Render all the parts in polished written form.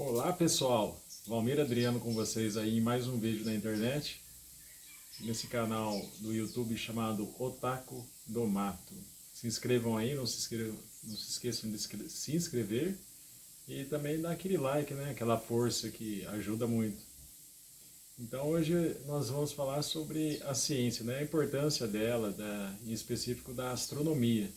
Olá pessoal, Valmir Adriano com vocês aí em mais um vídeo na internet, nesse canal do YouTube chamado Otaku do Mato. Se inscrevam aí, não se esqueçam de se inscrever e também dar aquele like, né? Aquela força que ajuda muito. Então hoje nós vamos falar sobre a ciência, né? A importância dela, em específico da astronomia.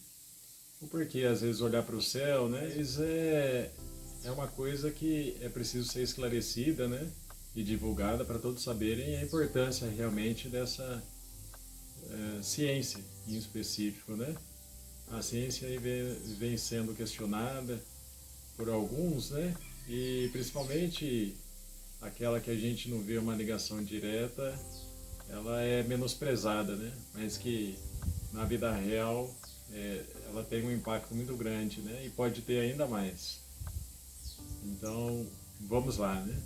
O porquê às vezes olhar para o céu, né? Isso é uma coisa que é preciso ser esclarecida, né? E divulgada para todos saberem a importância realmente dessa ciência em específico, né? A ciência aí vem sendo questionada por alguns, né? E principalmente aquela que a gente não vê uma ligação direta, ela é menosprezada, né? Mas que na vida real ela tem um impacto muito grande, né? E pode ter ainda mais. Então, vamos lá, né?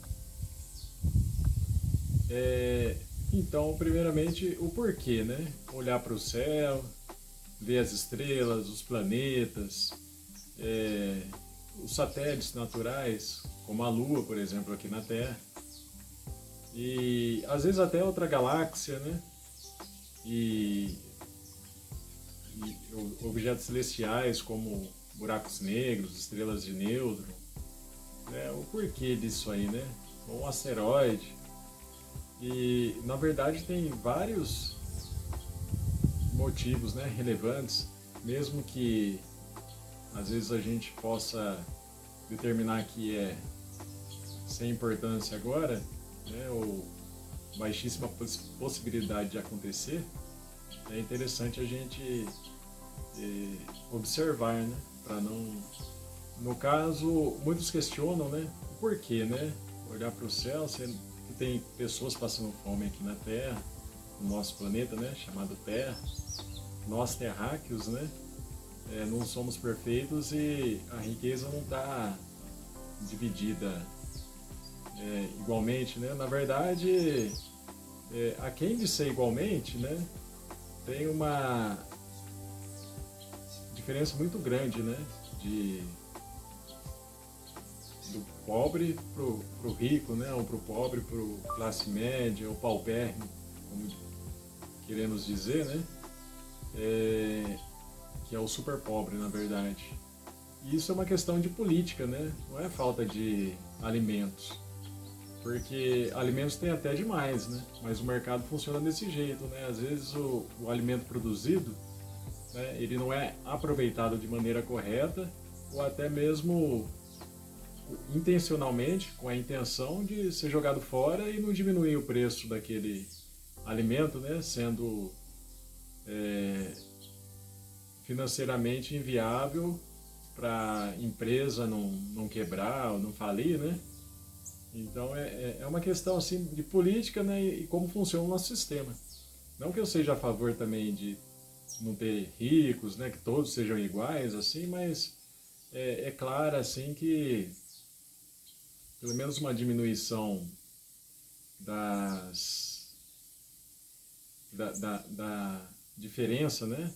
Então, primeiramente, o porquê, né? Olhar para o céu, ver as estrelas, os planetas, os satélites naturais, como a Lua, por exemplo, aqui na Terra, e às vezes até outra galáxia, né? E, e objetos celestiais como buracos negros, estrelas de nêutron, né? O porquê disso aí, né? Um asteroide. E na verdade tem vários motivos, né, relevantes, mesmo que às vezes a gente possa determinar que é sem importância agora, né, ou baixíssima possibilidade de acontecer. É interessante a gente observar, né, para não... No caso, muitos questionam, né, o porquê, né, olhar para o céu, sendo que tem pessoas passando fome aqui na Terra, no nosso planeta, né, chamado Terra. Nós terráqueos, né, não somos perfeitos e a riqueza não está dividida igualmente, né. Na verdade, a quem de ser igualmente, né, tem uma diferença muito grande, né, do pobre pro rico, né, ou pro pobre pro classe média, ou paupérrimo, como queremos dizer, né, que é o super pobre, na verdade. E isso é uma questão de política, né, não é falta de alimentos, porque alimentos tem até demais, né, mas o mercado funciona desse jeito, né, às vezes o alimento produzido, né, ele não é aproveitado de maneira correta, ou até mesmo intencionalmente, com a intenção de ser jogado fora e não diminuir o preço daquele alimento, né, sendo financeiramente inviável para a empresa não quebrar ou não falir, né? Então é uma questão assim de política, né, e como funciona o nosso sistema. Não que eu seja a favor também de não ter ricos, né, que todos sejam iguais, assim, mas é claro assim que pelo menos uma diminuição das, da diferença, né?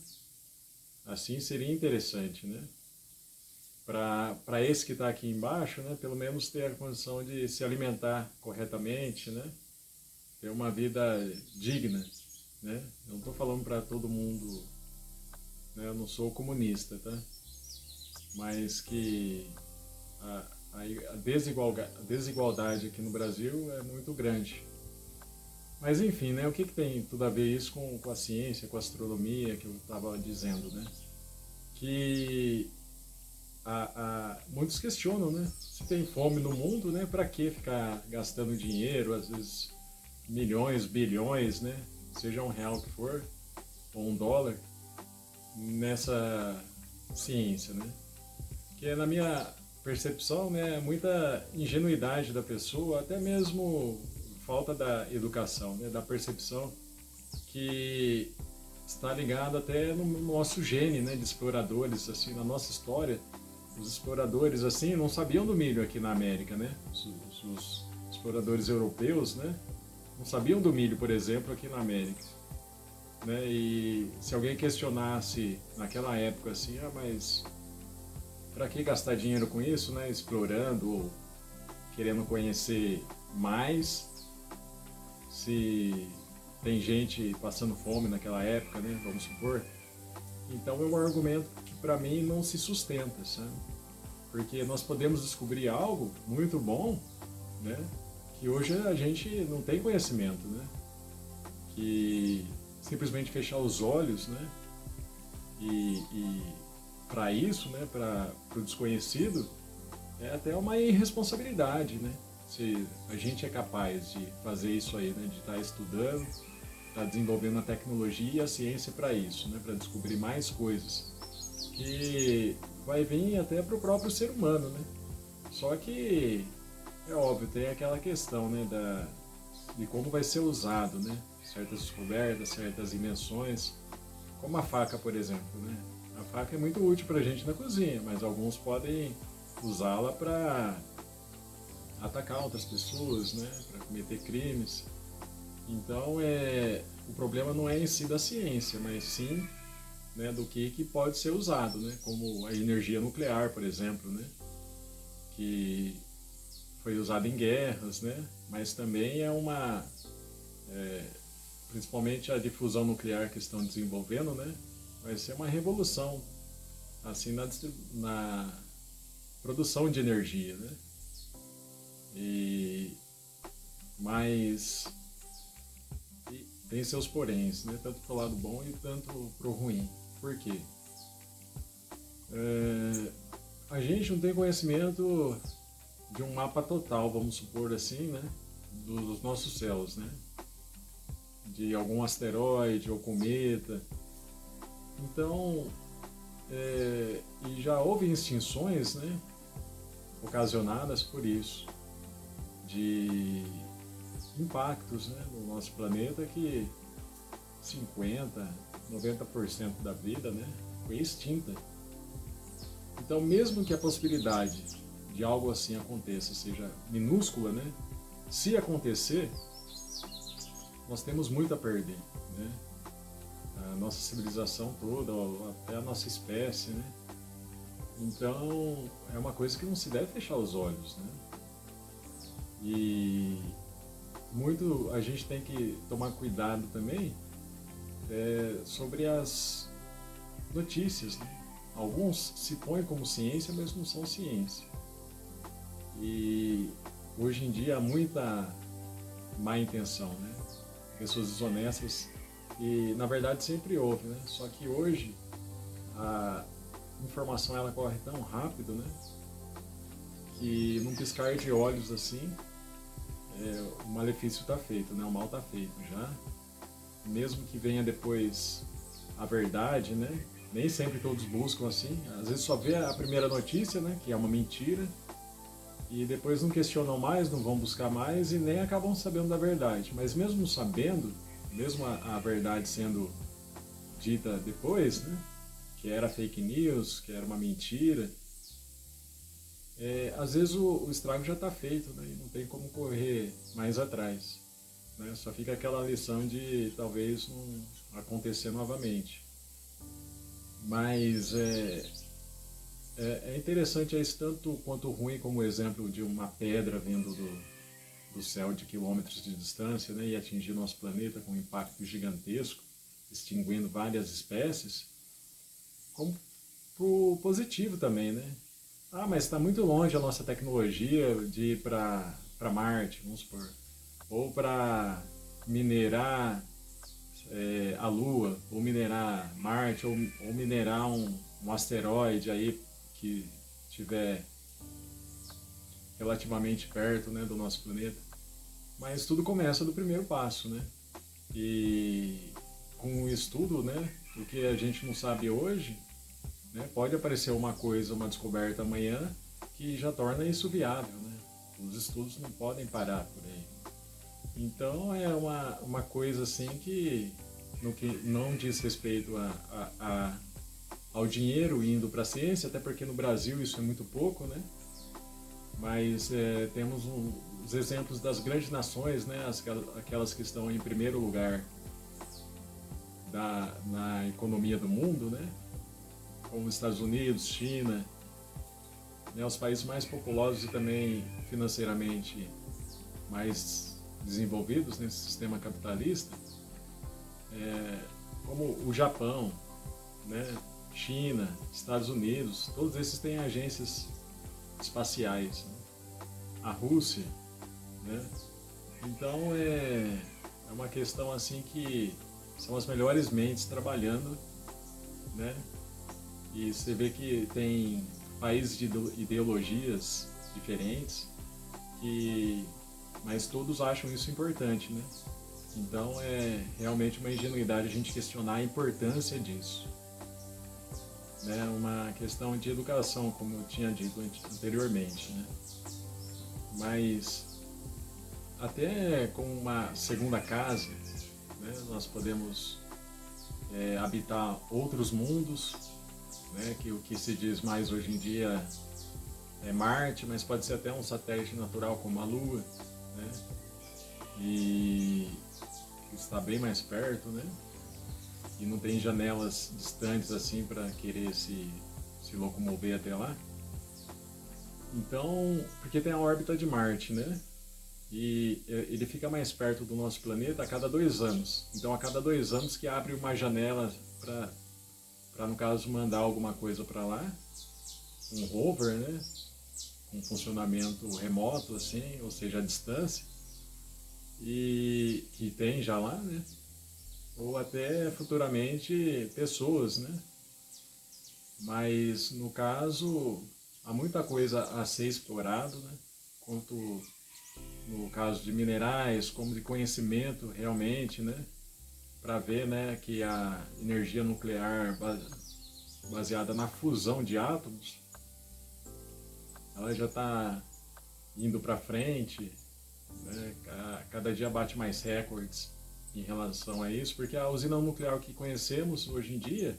Assim seria interessante, né? Para esse que está aqui embaixo, né? Pelo menos ter a condição de se alimentar corretamente, né? Ter uma vida digna, né? Eu não estou falando para todo mundo, né? Eu não sou comunista, tá? Mas que a desigualdade aqui no Brasil é muito grande. Mas enfim, né, o que tem tudo a ver isso com a ciência, com a astronomia que eu estava dizendo, né? Que muitos questionam, né? Se tem fome no mundo, né? Para que ficar gastando dinheiro, às vezes milhões, bilhões, né? Seja um real que for, ou um dólar, nessa ciência, né? Que na minha percepção, né, muita ingenuidade da pessoa, até mesmo falta da educação, né, da percepção que está ligado até no nosso gene, né, de exploradores, assim, na nossa história. Os exploradores, assim, não sabiam do milho aqui na América, né? Os exploradores europeus, né, não sabiam do milho, por exemplo, aqui na América, né? E se alguém questionasse naquela época assim, mas para que gastar dinheiro com isso, né? Explorando ou querendo conhecer mais, se tem gente passando fome naquela época, né? Vamos supor. Então é um argumento que para mim não se sustenta, sabe? Porque nós podemos descobrir algo muito bom, né? Que hoje a gente não tem conhecimento, né? Que simplesmente fechar os olhos, né? E para isso, né? Para o desconhecido, é até uma irresponsabilidade, né? Se a gente é capaz de fazer isso aí, né? De estar estudando, estar desenvolvendo a tecnologia e a ciência para isso, né? Para descobrir mais coisas que vai vir até para o próprio ser humano, né? Só que é óbvio, tem aquela questão, né? De como vai ser usado, né? Certas descobertas, certas invenções, como a faca, por exemplo, né? A faca é muito útil para a gente na cozinha, mas alguns podem usá-la para atacar outras pessoas, né? Para cometer crimes. Então, o problema não é em si da ciência, mas sim, né, do que pode ser usado, né? Como a energia nuclear, por exemplo, né? Que foi usada em guerras, né? Mas também principalmente a difusão nuclear que estão desenvolvendo, né? Vai ser uma revolução, assim, na produção de energia, né? Mas tem seus poréns, né? Tanto pro lado bom e tanto pro ruim. Por quê? A gente não tem conhecimento de um mapa total, vamos supor assim, né? Dos nossos céus, né? De algum asteroide ou cometa. Então, e já houve extinções, né? Ocasionadas por isso, de impactos, né, no nosso planeta que 50, 90% da vida, né, foi extinta. Então, mesmo que a possibilidade de algo assim aconteça seja minúscula, né, se acontecer, nós temos muito a perder, né? A nossa civilização toda, até a nossa espécie, né? Então, é uma coisa que não se deve fechar os olhos, né? E a gente tem que tomar cuidado também sobre as notícias, né? Alguns se põem como ciência, mas não são ciência. E hoje em dia há muita má intenção, né? Pessoas desonestas, e na verdade sempre houve, né? Só que hoje a informação ela corre tão rápido, né? Que num piscar de olhos assim, o malefício está feito, né? O mal está feito já. Mesmo que venha depois a verdade, né? Nem sempre todos buscam assim. Às vezes só vê a primeira notícia, né? Que é uma mentira. E depois não questionam mais, não vão buscar mais e nem acabam sabendo da verdade. Mas mesmo sabendo, mesmo a verdade sendo dita depois, né? Que era fake news, que era uma mentira, às vezes o estrago já está feito, né? E não tem como correr mais atrás, né? Só fica aquela lição de talvez não acontecer novamente. Mas é interessante isso tanto quanto ruim como o exemplo de uma pedra vindo do céu de quilômetros de distância, né? E atingir nosso planeta com um impacto gigantesco, extinguindo várias espécies, como pro positivo também, né? Ah, mas está muito longe a nossa tecnologia de ir para Marte, vamos supor, ou para minerar a Lua, ou minerar Marte, ou minerar um asteroide aí que tiver relativamente perto, né, do nosso planeta. Mas tudo começa do primeiro passo, né? E com o estudo, né, o que a gente não sabe hoje, né, pode aparecer uma coisa, uma descoberta amanhã que já torna isso viável, né? Os estudos não podem parar por aí. Então é uma coisa assim que, no que não diz respeito ao dinheiro indo para a ciência, até porque no Brasil isso é muito pouco, né? Mas temos os exemplos das grandes nações, né? Aquelas que estão em primeiro lugar na economia do mundo, né? Como os Estados Unidos, China, né? Os países mais populosos e também financeiramente mais desenvolvidos nesse sistema capitalista, como o Japão, né, China, Estados Unidos, todos esses têm agências espaciais, né? A Rússia, né? Então é uma questão assim que são as melhores mentes trabalhando, né? E você vê que tem países de ideologias diferentes, mas todos acham isso importante, né? Então é realmente uma ingenuidade a gente questionar a importância disso. Né? Uma questão de educação, como eu tinha dito anteriormente, né? Mas até com uma segunda casa, né, nós podemos habitar outros mundos, né, que o que se diz mais hoje em dia é Marte, mas pode ser até um satélite natural como a Lua, né, e está bem mais perto, né, e não tem janelas distantes assim para querer se locomover até lá. Então, porque tem a órbita de Marte, né? E ele fica mais perto do nosso planeta a cada 2 anos. Então, a cada 2 anos que abre uma janela para no caso, mandar alguma coisa para lá, um rover, né? Com funcionamento remoto, assim, ou seja, à distância, e que tem já lá, né? Ou até futuramente pessoas, né? Mas, no caso, há muita coisa a ser explorado, né? Quanto no caso de minerais, como de conhecimento realmente, né? Para ver, né, que a energia nuclear baseada na fusão de átomos, ela já está indo para frente, né? Cada dia bate mais recordes em relação a isso, porque a usina nuclear que conhecemos hoje em dia,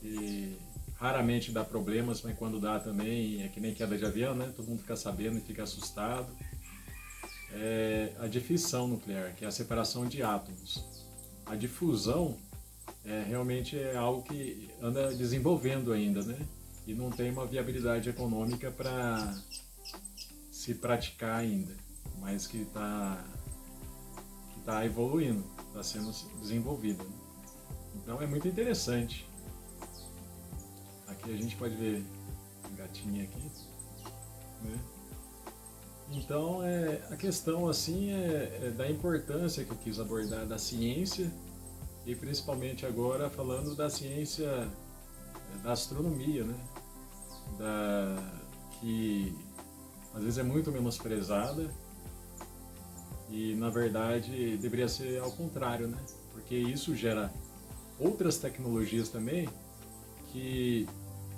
e raramente dá problemas, mas quando dá também é que nem queda de avião, né? Todo mundo fica sabendo e fica assustado. É a de fissão nuclear, que é a separação de átomos. A difusão realmente é algo que anda desenvolvendo ainda, né? E não tem uma viabilidade econômica para se praticar ainda, mas que está evoluindo, está sendo desenvolvida. Né? Então é muito interessante. Aqui a gente pode ver a gatinha aqui, né? Então a questão assim é da importância que eu quis abordar da ciência e principalmente agora falando da ciência da astronomia, né? Que às vezes é muito menosprezada e na verdade deveria ser ao contrário, né? Porque isso gera outras tecnologias também que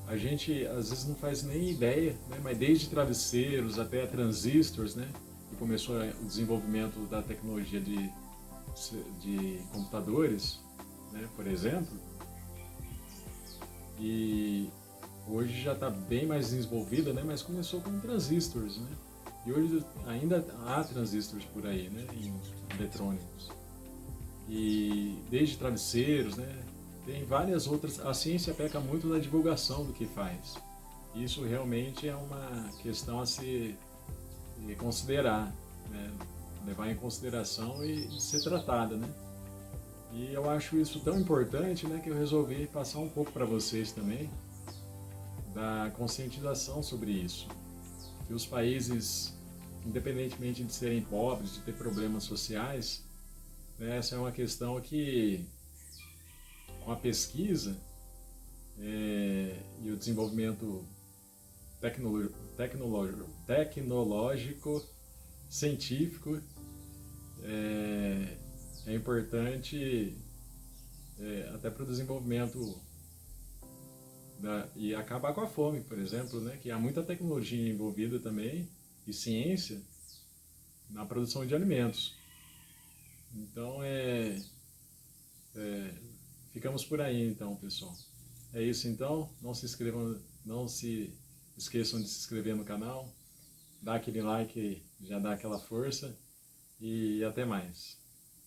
a gente às vezes não faz nem ideia, né? Mas desde travesseiros até transistores, né? Que começou o desenvolvimento da tecnologia de computadores, né? Por exemplo, e hoje já está bem mais desenvolvida, né? Mas começou com transistores, né? E hoje ainda há transistores por aí, né? Em eletrônicos. E desde travesseiros, né? Tem várias outras. A ciência peca muito na divulgação do que faz. Isso realmente é uma questão a se considerar, né? Levar em consideração e ser tratada, né? E eu acho isso tão importante, né, que eu resolvi passar um pouco para vocês também da conscientização sobre isso. Que os países, independentemente de serem pobres, de ter problemas sociais, né, essa é uma questão que com a pesquisa e o desenvolvimento tecnológico, científico, é importante até para o desenvolvimento e acabar com a fome, por exemplo, né, que há muita tecnologia envolvida também e ciência na produção de alimentos. Então ficamos por aí então, pessoal. É isso então, não se esqueçam de se inscrever no canal, dar aquele like, já dá aquela força e até mais.